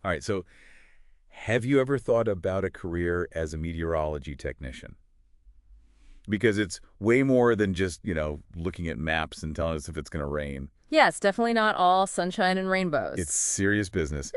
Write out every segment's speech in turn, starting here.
All right, so have you ever thought about a career as a meteorology technician? Because it's way more than just, looking at maps and telling us if it's going to rain. Yeah, it's definitely not all sunshine and It's rainbows. serious business.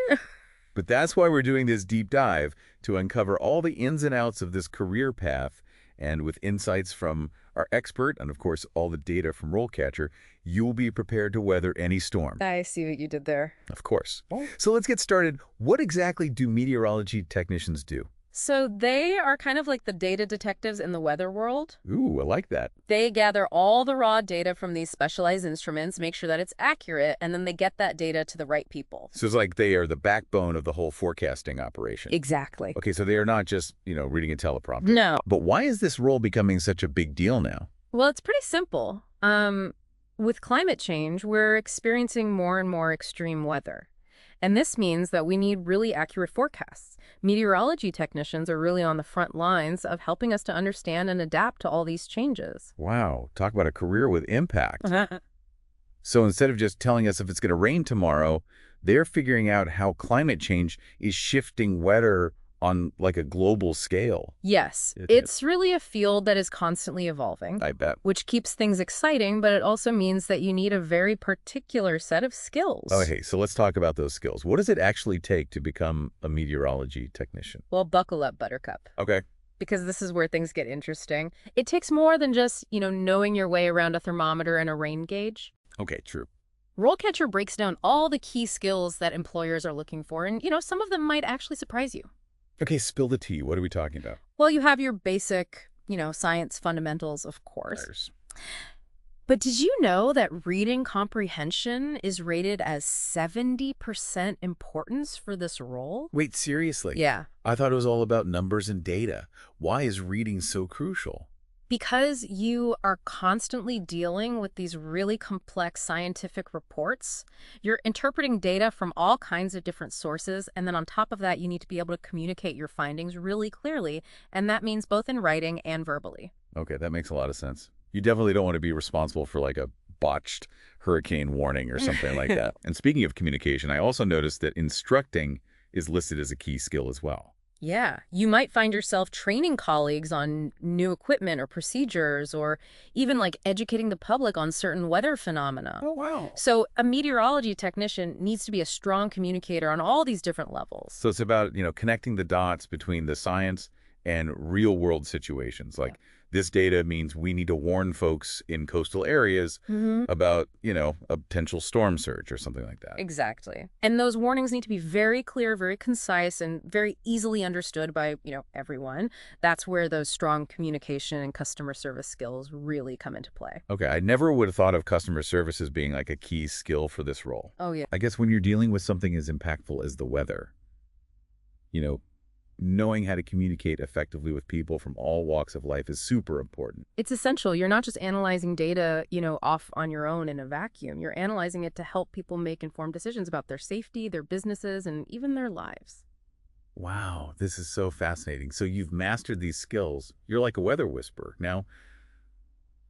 But that's why we're doing this deep dive to uncover all the ins and outs of this career path. And with insights from our expert and, of course, all the data from RoleCatcher, you'll be prepared to weather any storm. I see what you did there. Of course. So let's get started. What exactly do meteorology technicians do? So they are kind of like the data detectives in the weather world. Ooh, I like that. They gather all the raw data from these specialized instruments, make sure that it's accurate, and then they get that data to the right people. So it's like they are the backbone of the whole forecasting operation. Exactly. Okay, so they are not just, reading a teleprompter. No. But why is this role becoming such a big deal now? Well, it's pretty simple. With climate change, we're experiencing more and more extreme weather. And this means that we need really accurate forecasts. Meteorology technicians are really on the front lines of helping us to understand and adapt to all these changes. Wow, talk about a career with impact. So instead of just telling us if it's going to rain tomorrow, they're figuring out how climate change is shifting weather on like a global scale. Yes, Isn't it? it's really a field that is constantly evolving, I bet. which keeps things exciting, but it also means that you need a very particular set of skills. Okay, so let's talk about those skills. What does it actually take to become a meteorology technician? Well, buckle up, Buttercup, Okay. because this is where things get interesting. It takes more than just, knowing your way around a thermometer and a rain gauge. Okay, true. RoleCatcher breaks down all the key skills that employers are looking for, and, some of them might actually surprise you. Okay, spill the tea. What are we talking about? Well, you have your basic, science fundamentals, of course. Fires. But did you know that reading comprehension is rated as 70% importance for this role? Wait, seriously? Yeah. I thought it was all about numbers and data. Why is reading so crucial? Because you are constantly dealing with these really complex scientific reports, you're interpreting data from all kinds of different sources, and then on top of that, you need to be able to communicate your findings really clearly, and that means both in writing and verbally. Okay, that makes a lot of sense. You definitely don't want to be responsible for like a botched hurricane warning or something like that. And speaking of communication, I also noticed that instructing is listed as a key skill as well. Yeah, you might find yourself training colleagues on new equipment or procedures, or even like educating the public on certain weather phenomena. Oh, wow. So a meteorology technician needs to be a strong communicator on all these different levels. So it's about, connecting the dots between the science and real world situations. Like this data means we need to warn folks in coastal areas about, a potential storm surge or something like that. Exactly. And those warnings need to be very clear, very concise, and very easily understood by, everyone. That's where those strong communication and customer service skills really come into play. Okay, I never would have thought of customer service as being like a key skill for this role. Oh, yeah. I guess when you're dealing with something as impactful as the weather, knowing how to communicate effectively with people from all walks of life is super important. It's essential. You're not just analyzing data, off on your own in a vacuum. You're analyzing it to help people make informed decisions about their safety, their businesses, and even their lives. Wow, this is so fascinating. So you've mastered these skills. You're like a weather whisperer. Now,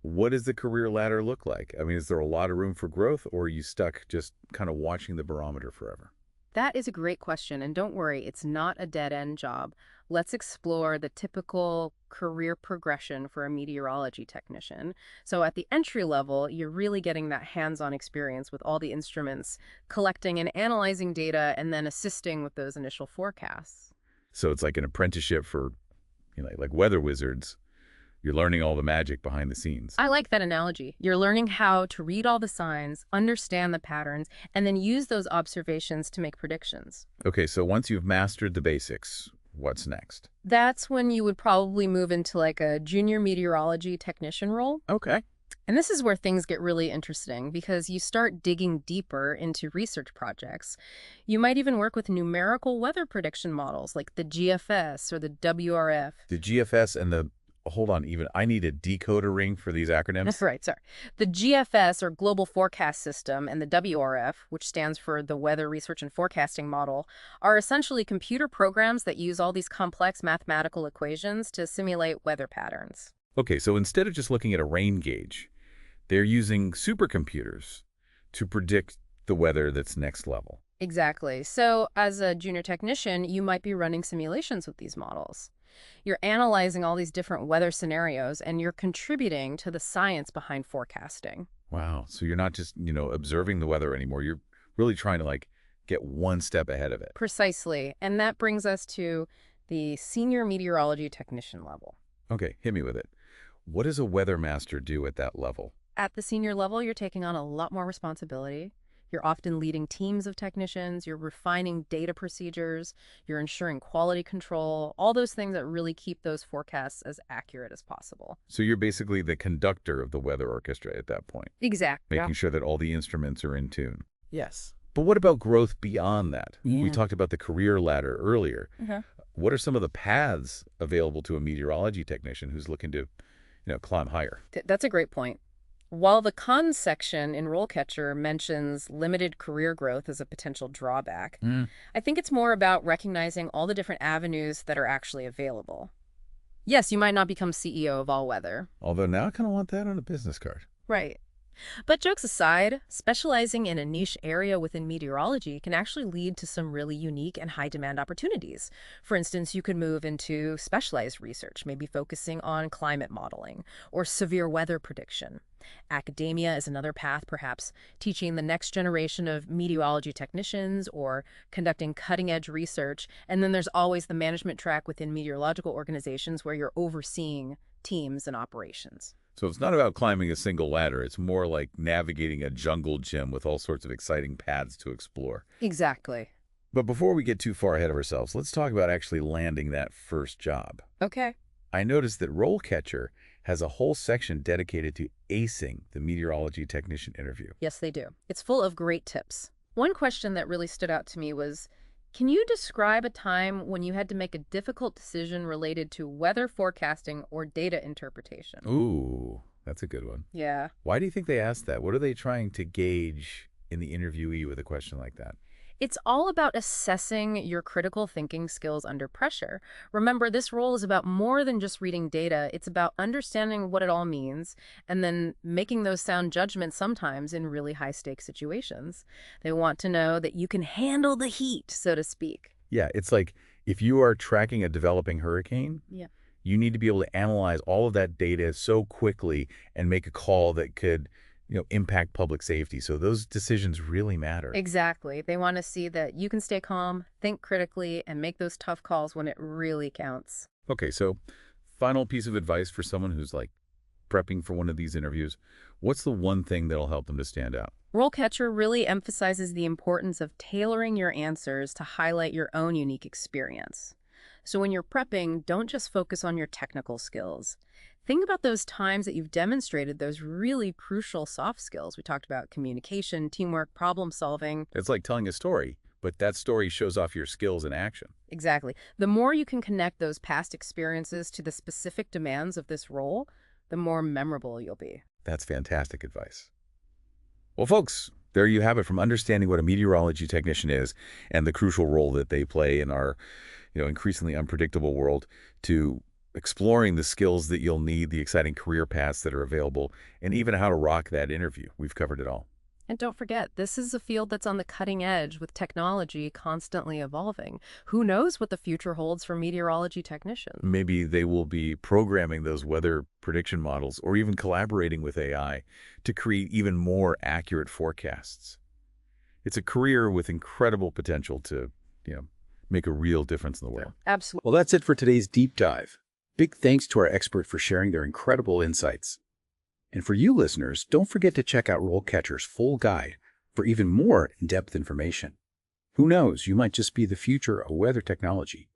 what does the career ladder look like? I mean, is there a lot of room for growth, or are you stuck just kind of watching the barometer forever? That is a great question, and don't worry, it's not a dead-end job. Let's explore the typical career progression for a meteorology technician. So at the entry level, you're really getting that hands-on experience with all the instruments, collecting and analyzing data, and then assisting with those initial forecasts. So it's like an apprenticeship for, like weather wizards. You're learning all the magic behind the scenes. I like that analogy. You're learning how to read all the signs, understand the patterns, and then use those observations to make predictions. Okay, so once you've mastered the basics, what's next? That's when you would probably move into like a junior meteorology technician role. Okay. And this is where things get really interesting because you start digging deeper into research projects. You might even work with numerical weather prediction models like the GFS or the WRF. The GFS and the hold on, even I need a decoder ring for these acronyms. Right, sorry. The GFS, or Global Forecast System, and the WRF, which stands for the Weather Research and Forecasting Model, are essentially computer programs that use all these complex mathematical equations to simulate weather patterns. Okay, so instead of just looking at a rain gauge, they're using supercomputers to predict the weather that's next level. Exactly. So as a junior technician, you might be running simulations with these models. You're analyzing all these different weather scenarios and you're contributing to the science behind forecasting. Wow. So you're not just, observing the weather anymore. You're really trying to like get one step ahead of it. Precisely. And that brings us to the senior meteorology technician level. Okay, hit me with it. What does a weather master do at that level? At the senior level, you're taking on a lot more responsibility. You're often leading teams of technicians, you're refining data procedures, you're ensuring quality control, all those things that really keep those forecasts as accurate as possible. So you're basically the conductor of the weather orchestra at that point, Exactly. making sure that all the instruments are in tune. Yes. But what about growth beyond that? Yeah. We talked about the career ladder earlier. Okay. What are some of the paths available to a meteorology technician who's looking to, climb higher? That's a great point. While the cons section in RoleCatcher mentions limited career growth as a potential drawback, I think it's more about recognizing all the different avenues that are actually available. Yes, you might not become CEO of all weather. Although now I kind of want that on a business card. Right. But jokes aside, specializing in a niche area within meteorology can actually lead to some really unique and high-demand opportunities. For instance, you could move into specialized research, maybe focusing on climate modeling or severe weather prediction. Academia is another path, perhaps teaching the next generation of meteorology technicians or conducting cutting-edge research. And then there's always the management track within meteorological organizations where you're overseeing teams and operations. So it's not about climbing a single ladder. It's more like navigating a jungle gym with all sorts of exciting paths to explore. Exactly. But before we get too far ahead of ourselves, let's talk about actually landing that first job. Okay. I noticed that RoleCatcher has a whole section dedicated to acing the meteorology technician interview. Yes, they do. It's full of great tips. One question that really stood out to me was, can you describe a time when you had to make a difficult decision related to weather forecasting or data interpretation? Ooh, that's a good one. Yeah. Why do you think they asked that? What are they trying to gauge in the interviewee with a question like that? It's all about assessing your critical thinking skills under pressure. Remember, this role is about more than just reading data. It's about understanding what it all means and then making those sound judgments sometimes in really high-stakes situations. They want to know that you can handle the heat, so to speak. Yeah, it's like if you are tracking a developing hurricane, Yeah. you need to be able to analyze all of that data so quickly and make a call that could, impact public safety. So those decisions really matter. Exactly. They want to see that you can stay calm, think critically, and make those tough calls when it really counts. Okay, so final piece of advice for someone who's like prepping for one of these interviews. What's the one thing that'll help them to stand out? RoleCatcher really emphasizes the importance of tailoring your answers to highlight your own unique experience. So when you're prepping, don't just focus on your technical skills. Think about those times that you've demonstrated those really crucial soft skills. We talked about communication, teamwork, problem solving. It's like telling a story, but that story shows off your skills in action. Exactly. The more you can connect those past experiences to the specific demands of this role, the more memorable you'll be. That's fantastic advice. Well, folks, there you have it, from understanding what a meteorology technician is and the crucial role that they play in our, increasingly unpredictable world, to exploring the skills that you'll need, the exciting career paths that are available, and even how to rock that interview. We've covered it all. And don't forget, this is a field that's on the cutting edge with technology constantly evolving. Who knows what the future holds for meteorology technicians? Maybe they will be programming those weather prediction models or even collaborating with AI to create even more accurate forecasts. It's a career with incredible potential to, make a real difference in the world. Absolutely. Well, that's it for today's deep dive. Big thanks to our expert for sharing their incredible insights. And for you listeners, don't forget to check out RoleCatcher's full guide for even more in-depth information. Who knows, you might just be the future of weather technology.